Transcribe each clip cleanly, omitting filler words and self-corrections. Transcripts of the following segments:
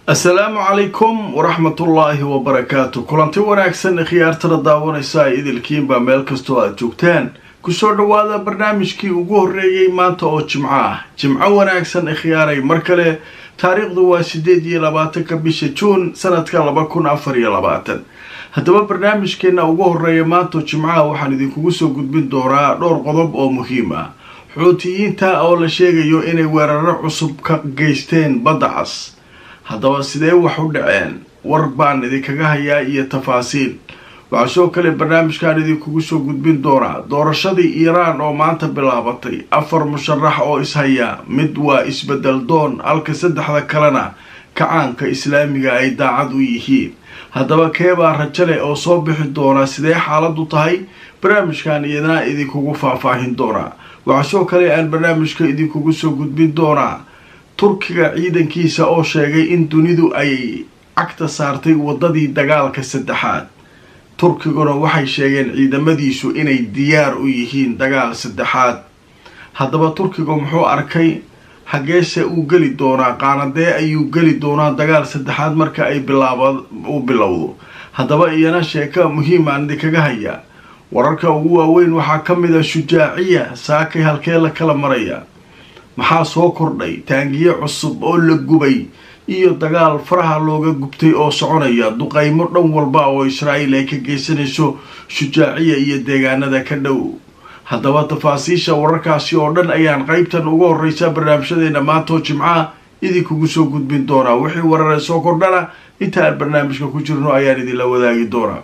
السلام عليكم ورحمة الله وبركاته. كلانتي wanaagsan khiyaartada daawanaysa idilkiin ba meel kasto aad joogtaan ku soo dhawaada barnaamijkii ugu horeeyay maanta oo Jimco wanaagsan khiyaaray mar kale taariikhdu waa 28 bisha June sanadka 2024. haddaba barnaamijkeena ugu horeeyay maanta Jimcaha waxaan idinku soo gudbin doonaa dhowr qodob oo muhiim ah. Xuutiyiinta oo la sheegayo inay weeraro cusub ka geysteen badda Cas. haddaba sidee wax u dhaceen war baan idinkaga hayaa iyo tafaasiil. waxaa soo kale barnaamijkan idinkugu soo gudbin doonaa doorashadii Iiraan oo maanta bilaabatay 4 musharax oo ishaya mid waa isbedel doon halka saddexda kalena kacaanka islaamiga ay daacad u yihiin. haddaba keebaa rajale oo soo bixi doona sidee xaaladu tahay barnaamijkan iyadana idinkugu faahfaahin doonaa. waxaa soo kale aan barnaamijka idinkugu soo gudbin doonaa Turkiga ciidankiisa oo sheegay in dunidu ay cagta saartay wadadii dagaalka saddexaad. Turkiguna waxay sheegeen ciidamadiisu inay diyaar u yihiin dagaal saddexaad. haddaba Turkiga muxuu arkay hageese uu gali doonaa qaanadee ayuu gali doonaa dagaal saddexaad marka ay bilowdo. haddaba iyana sheeko muhiim ah idinkaga hayaa. wararka ugu waaweyn waxaa ka mid ah Shujaaciya saakay halkee la kala maraya. maxaa soo kordhay taangiye cusub oo la gubay iyo dagaal faraha looga gubtay oo soconaya duqaymo dhan walba oo Israa'iil ay ka geysanayso Shujaaciya iyo deegaanada ka dhow. haddaba tafaasiisha wararkaasi oo dhan ayaan qaybtan ugu horeysa barnaamijyadeena maanta Jimcaha idinkugu soo gudbin doonaa. wixii warar soo kordhana inta aan barnaamijka ku jirno ayaan idin la wadaagi doonaa.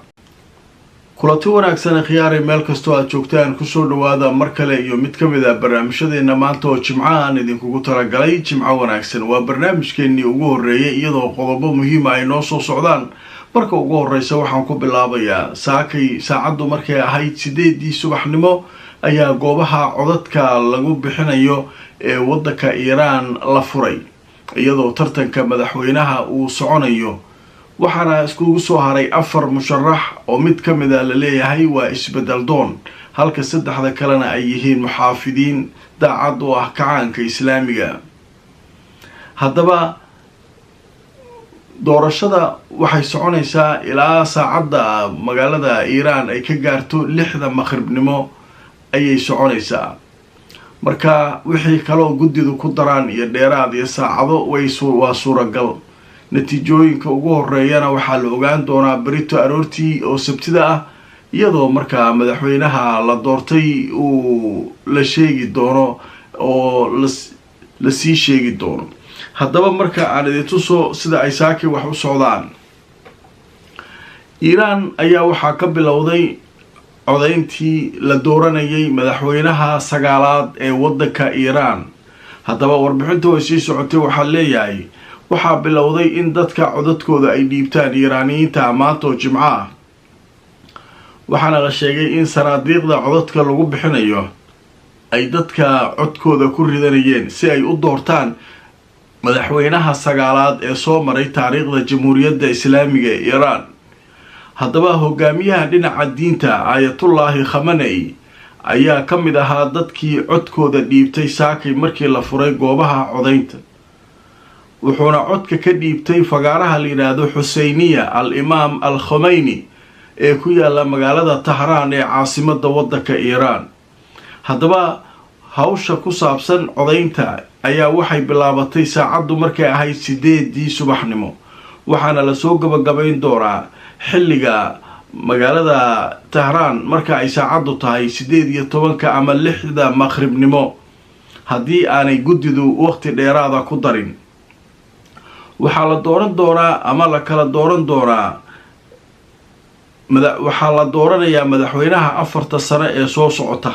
kulanti wanaagsan khiyaaray meel kasto aad joogtaan ku soo dhawaada mar kale iyo mid ka mid ah barnaamijyadeena maanta oo Jimcaha aan idinkugu talagalay. Jimco wanaagsan waa barnaamijkeennii ugu horeeyay iyadoo qodobo muhiim ah ay noo soo socdaan. marka ugu horeysa waxaan ku bilaabayaa saakay saacadu markay ahayd 8 subaxnimo ayaa goobaha codadka lagu bixinayo ee wadanka Iiraan la furay iyadoo tartanka madaxweynaha uu soconayo. waxaana iskugu soo haray 4 musharax oo mid ka mid ah la leeyahay waa isbedel doon halka saddexda kalena ay yihiin muxaafidiin daacad u ah kacaanka islaamiga. haddaba doorashada waxay soconaysaa ilaa saacada magaalada Iiraan ay ka gaarto 6 maqribnimo ayay soconaysaa. marka wixii kale oo gudidu ku daraan iyo dheeraad iyo saacado waa suuragal. natiijooyinka ugu horeeyana waxaa la ogaan doonaa berito aroortii oo sabtida ah iyadoo markaa madaxweynaha la doortay uu la sheegi doono oo la sii sheegi doono. haddaba marka aan idin tuso sida ay saaki wax u socdaan. Iiraan ayaa waxaa ka bilowday codayntii la dooranayay madaxweynaha 9aad ee wadanka Iiraan. haddaba warbixintu way sii socotay waxaa leeyahay waxaa bilowday in dadka codadkooda ay dhiibtaan Iiraaniyiinta maanta oo Jimco ah. waxaana la sheegay in sanaadiiqda codadka lagu bixinayo ay dadka codkooda ku ridanayeen si ay u doortaan madaxweynaha 9aad ee soo maray taariikhda Jamhuuriyadda Islaamiga ee Iiraan. haddaba hogaamiyaha dhinaca diinta Ayatollah Khamenei ayaa ka mid ahaa dadkii codkooda dhiibtay saakay markii la furay goobaha codaynta. wuxuuna codka ka dhiibtay fagaaraha la yiraahdo Xuseyniya al-Imaam al-Khomeini ee ku yaala magaalada Tahraan ee caasimadda wadanka Iiraan. haddaba hawsha ku saabsan codaynta ayaa waxay bilaabatay saacadu markay ahayd 8 subaxnimo waxaana la soo gabagabayn doonaa xilliga magaalada Tahraan marka ay saacadu tahay 8:10 ama 6 maqribnimo haddii aanay gudidu waqti dheeraada ku darin. waxaa la dooran doonaa ama la kala dooran doonaa waxaa la dooranayaa madaxweynaha 4 sano ee soo socota.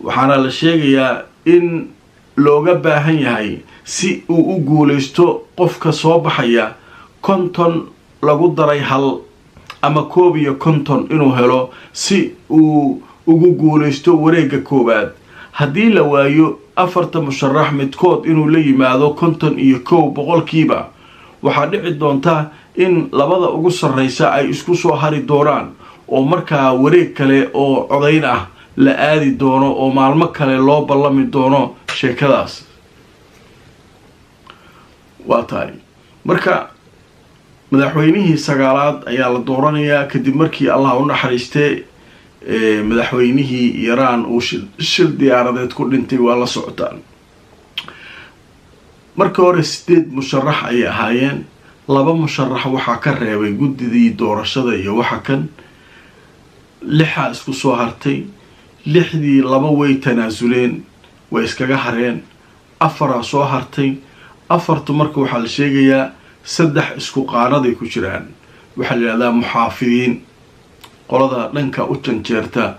waxaana la sheegayaa in looga baahan yahay si uu u guuleysto qofka soo baxaya 50 lagu daray hal ama 51 inuu helo si uu ugu guuleysto wareegga koowaad. haddii la waayo afarta musharax midkood inuu la yimaado 51% waxaa dhici doonta in labada ugu sarreysa ay isku soo hari doonaan oo markaa wareeg kale oo codayn ah la aadi doono oo maalmo kale loo ballami doono sheekadaas waa tahay marka madaxweynihii sagaalaad ayaa la dooranayaa kadib markii allah u naxariistay madaxweynihii Iiraan uu shil diyaaradeed ku dhintay waa la socotaan marka hore 8 musharax ay ahaayeen 2 musharax waxaa ka reebay gudidii doorashada iyo waxa kan 6 isku soo hartay 6dii 2 way tanaasuleen way iskaga hareen 4 soo hartay 4 marka waxaa la sheegayaa 3 isku qaanaday ku jiraan waxaa la yiraahdaa muxaafidiin qolada dhanka u janjeerta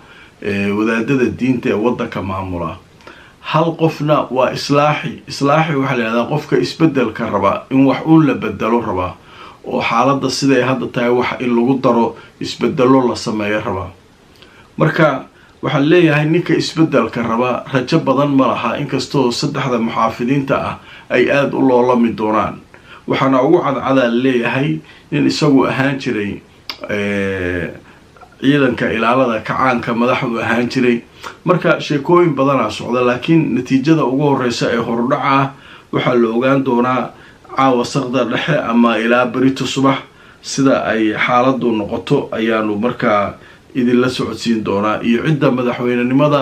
wadaadada diinta ee wadanka maamula hal qofna waa islaaxi waxaa la yiraahdaa qofka isbedelka raba in wax uu la bedelo raba oo xaaladda siday hadda tahay wax in lagu daro isbedelo la sameeyo raba marka waxaa leeyahay ninka isbedelka raba rajo badan ma laha inkastoo 3 muxaafidiinta ah ay aad u loolami doonaan waxaana ugu cadcada leeyahay in isagu ahaan jiray ciidanka ilaalada kacaanka madaxdu ahaan jiray marka sheekooyin badan socda laakiin natiijada ugu horeysa ee hordhaca waxaa la ogaan doonaa caawa saqda dhexe ama ilaa berito subax sida ay xaaladdu noqoto ayaanu markaa idin la socodsiin doonaa iyo cidda madaxweynenimada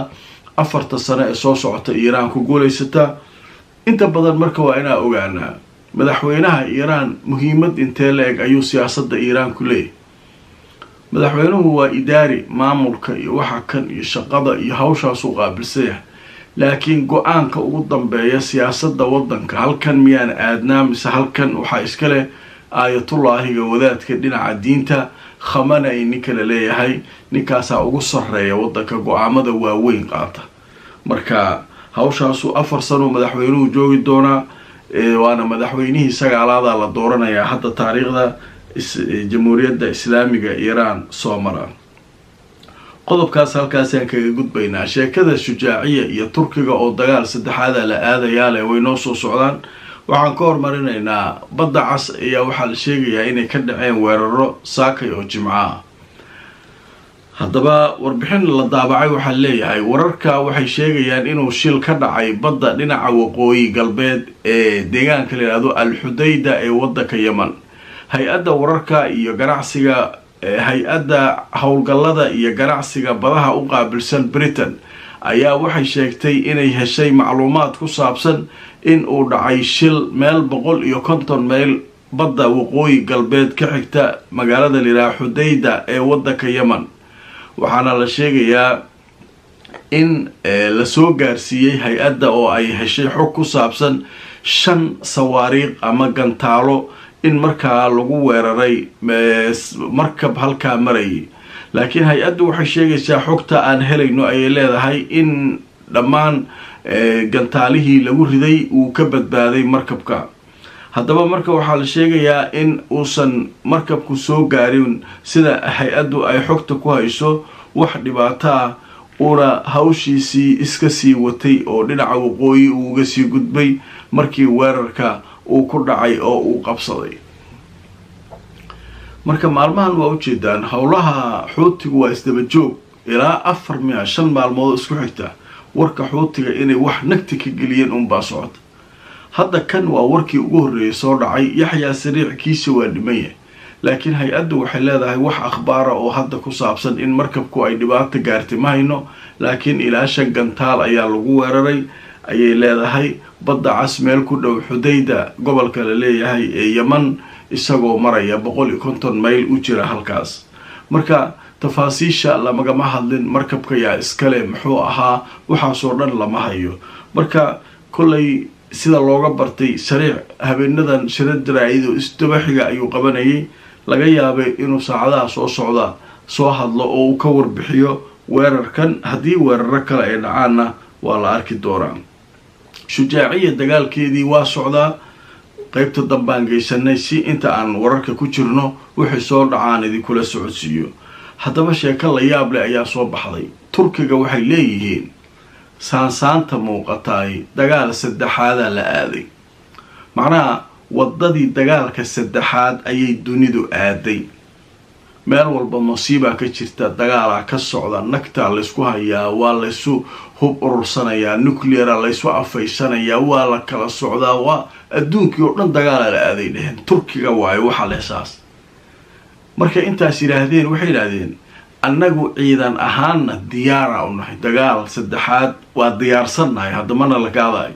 4 sano ee soo socota Iiraan ku guuleysata inta badan marka waa inaa ogaanaa madaxweynaha Iiraan muhiimad intee leeg ayuu siyaasadda Iiraan ku leeyahay madaxweynuhu waa idaari maamulka iyo waxa kan iyo shaqada iyo hawshaas uu qaabilsay laakiin go'aanka ugu dambeeya siyaasadda wadanka halkan miyaan aadnaa mise halkan waxa iska leh aayatullaahiga wadaadka dhinaca diinta Khamenei ninka la leeyahay ninkaasa ugu sarreeya wadanka go'aamada waaweyn qaata marka hawshaas 4 sano madaxweynuhu joogi doona waana madaxweynihii sagaalaad la dooranayaa hadda taariikhda jamhuuriyadda islaamiga Iiraan soo mara qodobkaas halkaas aan kaga gudbaynaa sheekada shujaaciya iyo Turkiga oo dagaal saddexaad la aadayaa leh way noo soo socdaan waxaan ka hormarinaynaa badda cas ayaa waxaa la sheegayaa inay ka dhaceen weeraro saakay oo jimca haddaba warbixin la daabacay waxaa leeyahay wararka waxay sheegayaan inuu shil ka dhacay badda dhinaca waqooyi galbeed ee deegaanka la yiraahdo Al-Hudayda ee wadanka Yemen hay-adda wararka iyo ganacsiga hay-adda howlgallada iyo ganacsiga badaha u qaabilsan Britain ayaa waxay sheegtay inay heshay macluumaad ku saabsan in uu dhacay shil meel 150 mayl badda waqooyi galbeed ka xigta magaalada la yiraahdo Hudayda ee wadanka Yemen waxaana la sheegayaa in la soo gaarsiiyay hay-adda oo ay heshay xog ku saabsan 5 sawaariiq ama gantaalo in markaa lagu weeraray markab halkaa maray laakiin hay-addu waxay sheegaysaa xogta aan helayno ay leedahay in dhammaan gantaalihii lagu riday uu ka badbaaday markabka haddaba marka waxaa la sheegayaa in uusan markabku soo gaarin sida hay-addu ay xogta ku hayso wax dhibaato ah una hawshiisii iska sii watay oo dhinaca waqooyi uu uga sii gudbay markii weerarka uu ku dhacay oo uu qabsaday marka maalmahan waa u jeedaan howlaha xuutigu waa isdaba joog ilaa 4-5 maalmood isku xigta warka xuutiga inay wax nagti ka geliyeen baa socota hadda kan waa warkii ugu horeeyay soo dhacay Yaxya Sariic kiisa waa dhimay laakiin hay-addu waxay leedahay wax akhbaar oo hadda ku saabsan in markabku ay dhibaato gaartay ma hayno laakiin ilaa 5 gantaal ayaa lagu weeraray ayay leedahay badda cas meel ku dhow Hudayda gobolka la leeyahay ee Yemen isagoo maraya 150 mayl u jira halkaas marka tafaasiisha lama hadlin markabka yaa iskale muxuu ahaa waxa soo dhan lama hayo marka kulay sida looga bartay Sariic habeenadan shirad raaido isdabaxiga ayuu qabanayay laga yaabay inuu saacadaha soo socda soo hadlo oo uu ka warbixiyo weerarkan haddii weeraro kale ay dhacaanna waa la arki doonaa shujaaciya dagaalkeedii waa socdaa qaybta dambaan geysanay si inta aan wararka ku jirno wixii soo dhacaan idinkula socodsiiyo haddaba sheeko la yaab leh ayaa soo baxday Turkiga waxay leeyihiin saansaanta muuqataay dagaal saddexaadaa la aaday. macnaha waddadii dagaalka saddexaad ayay dunidu aaday. meel walba musiibaa ka jirta, dagaalaa ka socda, nagtaa laysku hayaa, waa laysu hub urursanayaa, nucleara laysu afaysanayaa, waa la kala socdaa, waa adduunkii oo dhan dagaalaa la aaday dheheen. turkiga waayo waxa leesaas. markay intaas yidhaahdeen waxay yidhaahdeen annagu ciidan ahaanna diyaaraa u nahay, dagaal saddexaad waa diyaarsannahay, haddamana la gaadayo.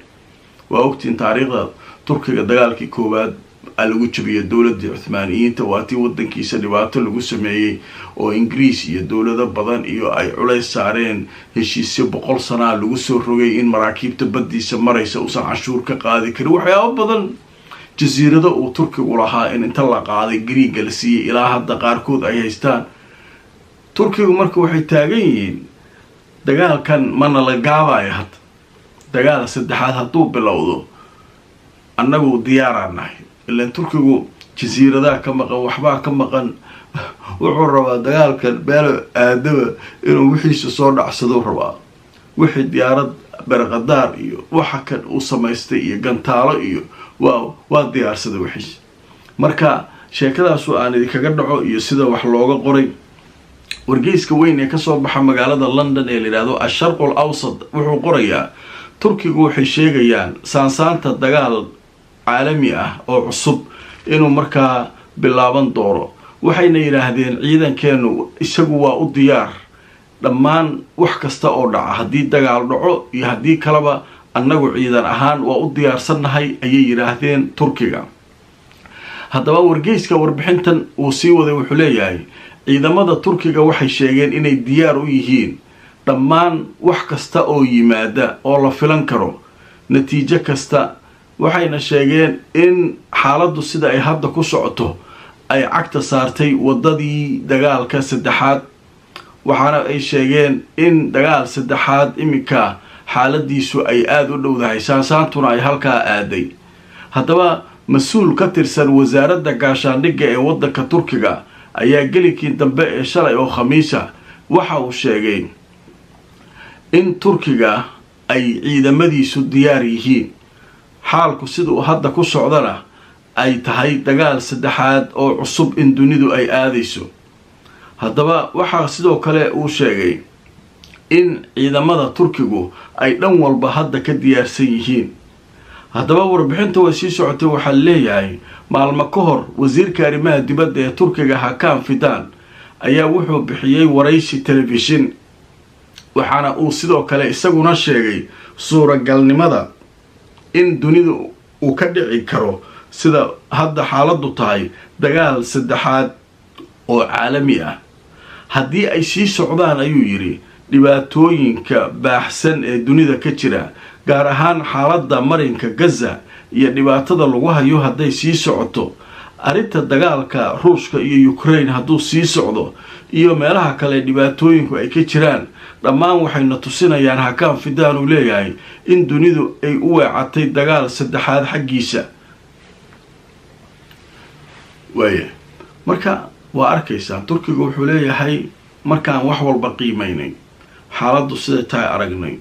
waa ogtiin taariikhda turkiga dagaalkii koowaad lagu jabiyay dowladii cuthmaaniyiinta, waa tii wadankiisa dhibaato lagu sameeyey oo ingiriis iyo dowlado badan iyo ay culays saareen, heshiisyo 100 sana lagu soo rogay in maraakiibta badiisa maraysa uusan cashuur ka qaadi karin, waxyaabo badan. jasiirado uu turkigu lahaa in inta la qaaday Greega la siiyey, ilaa hadda qaarkood ay haystaan. turkigu marka waxay taagan yihiin dagaalkan mana la gaabayo. hadda dagaal saddexaad hadduu bilowdo annagu diyaaraan nahay. ilaan turkigu jasiiradaha ka maqan, waxbaa ka maqan, wuxuu rabaa dagaalkan beelo aadaba inuu wixiisa soo dhacsado rabaa. wixii diyaarad barqadaar iyo waxa kan uu samaystay iyo gantaalo iyo waa diyaarsada wixiisa. marka sheekadaasu aan idinkaga dhaco iyo sida wax looga qoray wargeyska weyn ee kasoo baxa magaalada London ee la yiraahdo Asharq al-Awsat wuxuu qorayaa turkigu waxay sheegayaan saansaanta dagaal caalami ah oo cusub inuu markaa bilaaban doono. waxayna yiraahdeen ciidankeenu isagu waa u diyaar dhammaan wax kasta oo dhaca, haddii dagaal dhaco iyo haddii kaleba annagu ciidan ahaan waa u diyaarsannahay ayay yiraahdeen turkiga. haddaba wargeyska warbixintan uu sii waday wuxuu leeyahay ciidamada turkiga waxay sheegeen inay diyaar u yihiin dhammaan wax kasta oo yimaada oo la filan karo, natiijo kasta. waxayna sheegeen in xaaladdu sida ay hadda ku socoto ay cagta saartay waddadii dagaalka saddexaad. waxaana ay sheegeen in dagaal saddexaad iminka xaaladiisu ay aada u dhowdahay, saansaantuna ay halkaa aaday. haddaba mas-uul ka tirsan wasaaradda gaashaandhigga ee waddanka turkiga ayaa gelikii dambe ee shalay oo khamiisa waxa uu sheegay in turkiga ay ciidamadiisu diyaar yihiin, xaalku siduu hadda ku socdana ay tahay dagaal saddexaad oo cusub in dunidu ay aadayso. haddaba waxaa sidoo kale uu sheegay in ciidamada turkigu ay dhan walba hadda ka diyaarsan yihiin. haddaba warbixinta way sii socotay. waxaa leeyahay maalmo ka hor wasiirka arrimaha dibadda ee turkiga Hakan Fidan ayaa wuxuu bixiyey waraysi telefishin, waxaana uu sidoo kale isaguna sheegay suuragalnimada in dunidu uu ka dhici karo sida hadda xaaladdu tahay dagaal saddexaad oo caalami ah. haddii ay sii socdaan ayuu yidhi dhibaatooyinka baaxsan ee dunida ka jira, gaar ahaan xaaladda marinka Gaza iyo dhibaatada lagu hayo hadday sii socoto, arrinta dagaalka Ruushka iyo Ukraine hadduu sii socdo, iyo meelaha kale dhibaatooyinku ay ka jiraan, dhammaan waxayna tusinayaan Hakan Fidan uu leeyahay in dunidu ay u weecatay dagaal saddexaad xaggiisa. marka waa arkaysaa turkiga wuxuu leeyahay markaan wax walba qiimaynay, xaaladdu sida tahay aragnay,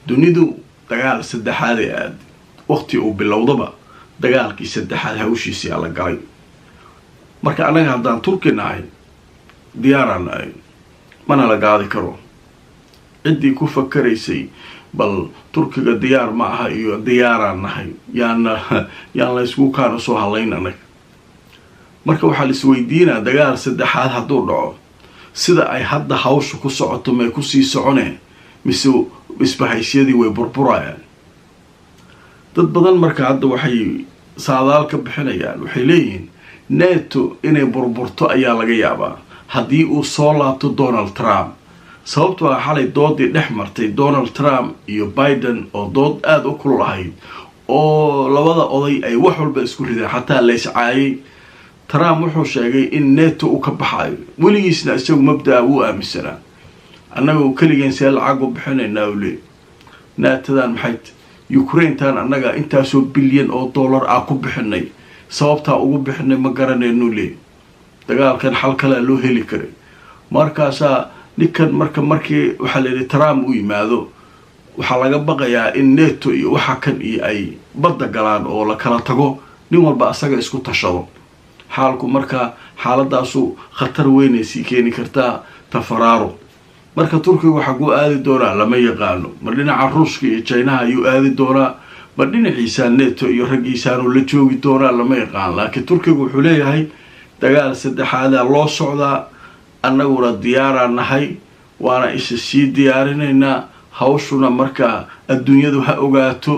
dunidu dagaal saddexaad ee aad waqti uu bilowdaba dagaalkii saddexaad hawshiisii la galay. marka anaga haddaan turki nahay diyaaraan nahay, mana la gaadi karo. ciddii ku fakaraysay bal turkiga diyaar ma aha iyo diyaaraan nahay yaan la isku kaana soo halayn anaga. marka waxaa la isweydiinaa dagaal saddexaad hadduu dhaco sida ay hadda hawsha ku socoto may ku sii soconeen mise isbahaysyadii way burburayaan. dad badan marka hadda waxay saadaal ka bixinayaan, waxay leeyihiin NATO inay burburto ayaa laga yaabaa haddii uu soo laabto Donald Trump. sababtoo ah xalay doodii dhex martay Donald Trump iyo Biden oo dood aada u kulul ahayd oo labada oday ay wax walba isku rideen, xataa la iscaayay. Trump wuxuu sheegay in NATO uu ka baxayo, weligiisna isagu mabda'a wuu aaminsanaa. annaga keligeen see lacag u bixinaynaa u leey naatadan maxay Ukraine tan annaga intaasoo bilyan oo dollar ah ku bixinay, sababtaa ugu bixinay ma garanayno leey. dagaalkan xal kale loo heli karay. markaasaa ninkan markii waxaa la yidhi Trump u yimaado waxaa laga baqayaa in neto iyo waxa kan iyo ay badda galaan oo la kala tago nin walba asaga isku tashado xaalku marka xaaladaasu khatar weynay sii keeni kartaa tafaraaro marka turkiga waxaa ku aadi doonaa lama yaqaano mar dhinaca ruushka iyo chinaha ayuu aadi doonaa mar dhinaciisa neto iyo raggiisaanu la joogi doonaa lama yaqaan laakiin turkiga wuxuu leeyahay dagaal saddexaadaa loo socdaa annaguna diyaaraan nahay waana isa sii diyaarinaynaa hawshuna markaa adduunyadu ha ogaato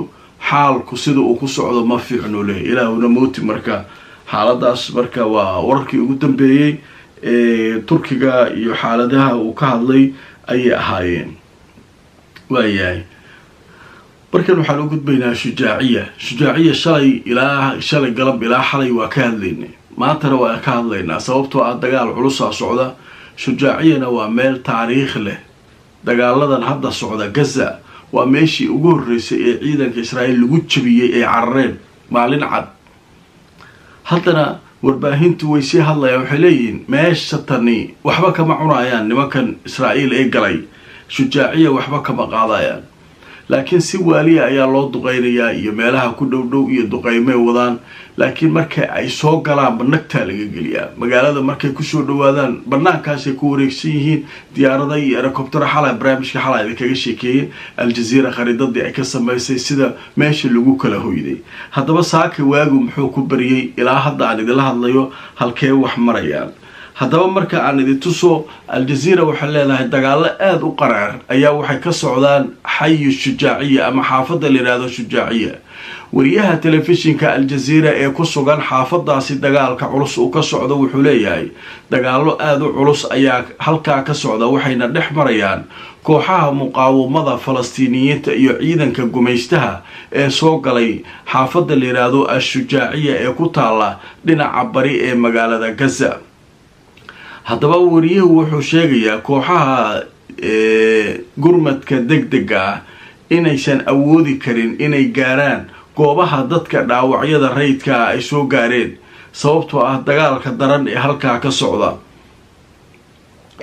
xaalku sida uu ku socdo ma fiicno leh ilaahuna mooti marka xaaladaas marka waa wararkii ugu dambeeyey ee turkiga iyo xaaladaha uu ka hadlay ayay ahaayeen waayahay markan waxaan u gudbaynaa shujaaciya shalay galab ilaa xalay waa ka hadlaynay maantana waa ka hadlaynaa sababtoo ah dagaal culusaa socda shujaaciyana waa meel taariikh leh dagaaladan hadda socda gaza waa meeshii ugu horreysay ee ciidanka israa'iil lagu jabiyey ay carareen maalin cad haddana warbaahintu way sii hadlayaan waxay leeyihiin meesha tani waxba kama cunayaan nimankan israa'iil ee galay shujaaciya waxba kama qaadayaan laakiin si waaliya ayaa loo duqeynayaa iyo meelaha ku dhow iyo duqeymay wadaan laakiin marka ay soo galaan banagtaa laga geliyaa magaalada markay kusoo dhawaadaan banaankaasay ku wareegsan yihiin diyaarada iyo helicoptero xalay barnaamijka xalay ay kaga sheekeeyeen aljazeera khariidadii ay ka samaysay sida meesha lagu kala hoyday haddaba saaka waagu muxuu ku bariyey ilaa hadda aan idinla hadlayo halkee wax marayaan haddaba marka aan idin tuso aljazeera waxay leedahay dagaalo aada u qaraar ayaa waxay ka socdaan xayu shujaaciya ama xaafadda la yidhaahdo shujaaciya wariyaha telefishinka aljazeera ee ku sugan xaafadaasi dagaalka culus uu ka socdo wuxuu leeyahay dagaalo aada u culus ayaa halkaa ka socda waxayna dhex marayaan kooxaha muqaawamada falastiiniyiinta iyo ciidanka gumaystaha ee soo galay xaafadda la yidhaahdo al-shujaaciya ee ku taalla dhinaca bari ee magaalada gaza haddaba wariyuhu wuxuu sheegayaa kooxaha gurmadka degdega ah inaysan awoodi karin inay gaaraan goobaha dadka dhaawacyada rayidkaa ay soo gaareen sababtoo ah dagaalka daran ee halkaa ka socda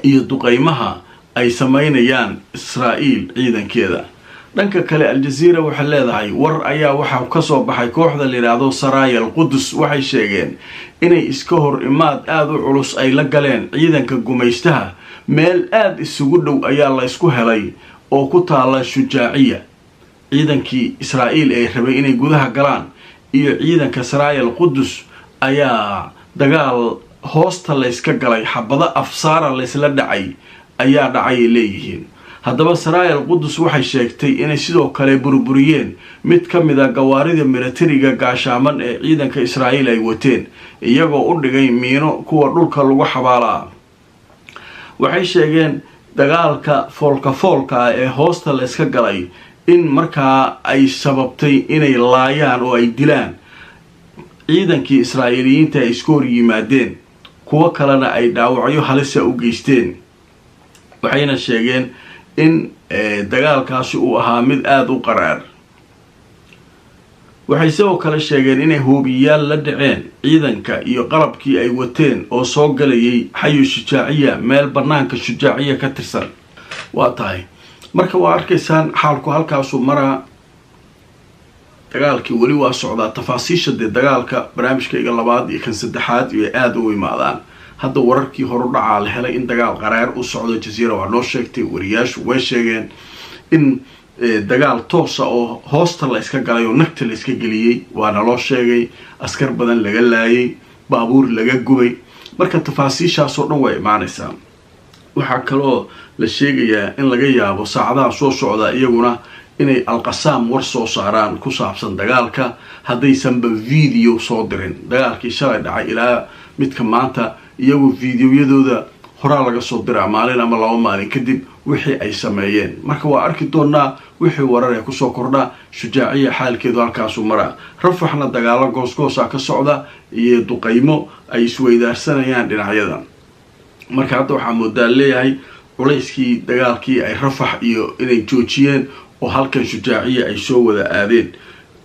iyo duqeymaha ay samaynayaan israa'iil ciidankeeda dhanka kale aljazeera waxay leedahay war ayaa waxaa kasoo baxay kooxda la yidhaahdo saraaya alqudus waxay sheegeen inay iska hor imaad aada u culus ay la galeen ciidanka gumaystaha meel aada isugu dhow ayaa la ysku helay oo ku taala shujaaciya ciidankii israa'iil ay rabay inay gudaha galaan iyo ciidanka saraaya alqudus ayaa dagaal hoosta layska galay xabado afsaara laysla dhacay ayaa dhacay leeyihiin haddaba saraaya alqudus waxay sheegtay inay sidoo kale burburiyeen mid ka mid a gawaarida milatariga gaashaaman ee ciidanka israa'iil ay wateen iyagoo u dhigay miino kuwa dhulka lagu xabaalaa waxay sheegeen dagaalka foolka ah ee hoosta layska galay in markaa ay sababtay inay laayaan oo ay dilaan ciidankii israa'iiliyiinta ay iska hor yimaadeen kuwo kalena ay dhaawacyo halisa u geysteen waxayna sheegeen in dagaalkaasi uu ahaa mid aada u qaraar waxay sidoo kale sheegeen inay hoobiyayaal la dhaceen ciidanka iyo qalabkii ay wateen oo soo galayay xayu shujaaciya meel banaanka shujaaciya ka tirsan waa tahay marka waa arkaysaan xaalku halkaasuu maraa dagaalkii weli waa socdaa tafaasiisha dee dagaalka barnaamijkayga labaad iyo kan saddexaad iyo aada u imaadaan hadda wararkii horu dhacaa la helay in dagaal qaraar u socdo jazeera waa noo sheegtay wariyaashu way sheegeen in dagaal toosa oo hoosta la yska galay oo nagta la yska geliyey waana loo sheegay askar badan laga laayay baabuur laga gubay marka tafaasiishaasoo dhan way imaanaysaa waxaa kaloo la sheegayaa in laga yaabo saacadaha soo socda iyaguna inay alqasaam war soo saaraan ku saabsan dagaalka haddaysanba video soo dirin dagaalkii shalay dhacay ilaa midka maanta iyagu videoyadooda horaa laga soo diraa maalin ama 2 maalin kadib wixii ay sameeyeen marka waa arki doonaa wixii warar ee kusoo kordha shujaaciya xaalkeedu halkaasuu maraa rafaxna dagaalo goosgoosa ka socda iyo duqeymo ay isweydaarsanayaan dhinacyada marka hadda waxaa moodaa leeyahay culayskii dagaalkii ay rafax iyo inay joojiyeen oo halkan shujaaciya ay soo wada aadeen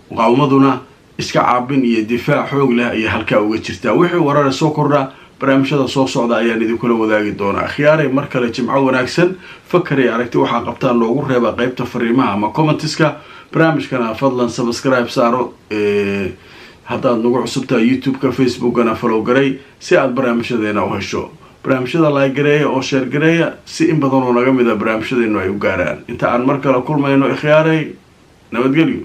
muqaawamaduna iska caabin iyo difaac xoog leh ayay halkaa uga jirtaa wixii warar soo kordha barnaamijyada soo socda ayaan idinkula wadaagi doonaa. akhyaaray mar kale jimco wanaagsan. fakari aragti waxaa qabtaan loogu reeba qaybta fariimaha ama commentiska. barnaamijkana fadlan subscribe saaro haddaad nagu cusubtahay youtube-ka, facebookana follow garay si aad barnaamijyadeena u hesho. barnaamijyada like gareeya oo share gareeya si in badan oo naga mid a barnaamijyadeenu ay u gaaraan. inta aan mar kale kulmayno akhyaaray nabadgelyo.